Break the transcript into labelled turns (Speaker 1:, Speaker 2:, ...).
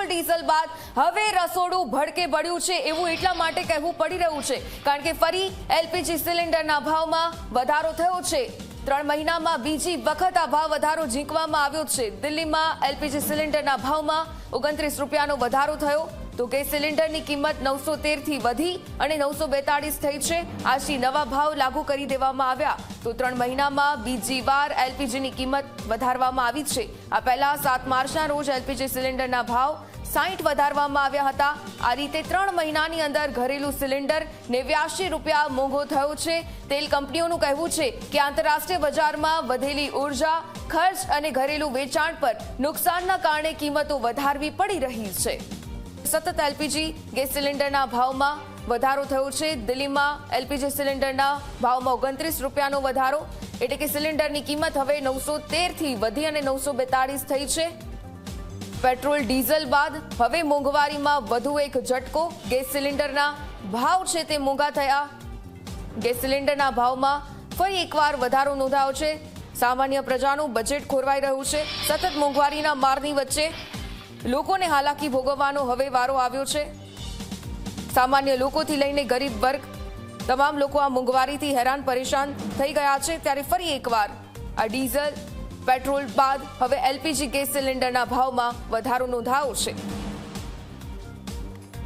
Speaker 1: Petrol diesel બાદ હવે રસોડું ભડકે પડ્યું છે એવું એટલા માટે કહેવું પડી રહ્યું છે કારણ કે ફરી એલપીજી સિલિન્ડરના ભાવમાં વધારો થયો છે। 3 મહિનામાં બીજી વખત આ ભાવ વધારો ઝીંકવામાં આવ્યો છે। દિલ્હીમાં એલપીજી સિલિન્ડરના ભાવમાં 29 રૂપિયાનો વધારો થયો તો ગેસ સિલિન્ડરની કિંમત 913 થી વધી અને 942 થઈ છે। આજથી નવા ભાવ લાગુ કરી દેવામાં આવ્યા તો 3 મહિનામાં બીજી વાર એલપીજીની કિંમત વધારવામાં આવી છે। આ પહેલા 7 માર્ચના રોજ એલપીજી સિલિન્ડરના ભાવ 60 વધારવામાં આવ્યા હતા। આ રીતે 3 મહિનાની અંદર ઘરેલું સિલિન્ડર 89 રૂપિયા મોંઘો થયો છે। તેલ કંપનીઓનું કહેવું છે કે આંતરરાષ્ટ્રીય બજારમાં વધેલી ઉર્જા ખર્ચ અને ઘરેલું વેચાણ પર નુકસાનના કારણે કિંમતો વધારવી પડી રહી છે। સતત એલપીજી ગેસ સિલિન્ડરના ભાવમાં વધારો થયો છે। દિલ્હીમાં એલપીજી સિલિન્ડરના ભાવમાં 29 રૂપિયાનો વધારો એટલે કે સિલિન્ડરની કિંમત હવે 913 થી વધી અને 942 થઈ છે। પેટ્રોલ ડીઝલ બાદ હવે મોંઘવારીમાં વધુ એક ઝટકો। ગેસ સિલિન્ડરના ભાવ છે તે મોંઘા થયા। ગેસ સિલિન્ડરના ભાવમાં ફરી એકવાર વધારો નોંધાયો છે। સામાન્ય પ્રજાનું બજેટ ખોરવાઈ રહ્યું છે। સતત મોંઘવારીના મારની વચ્ચે લોકોને હાલાકી ભોગવવાનો હવે વારો આવ્યો છે। સામાન્ય લોકોથી લઈને ગરીબ વર્ગ તમામ લોકો આ મોંઘવારીથી હેરાન પરેશાન થઈ ગયા છે। ત્યારે ફરી એકવાર આ ડીઝલ પેટ્રોલ બાદ હવે એલપીજી ગેસ સિલિન્ડરના ભાવમાં વધારો નોંધાયો છે।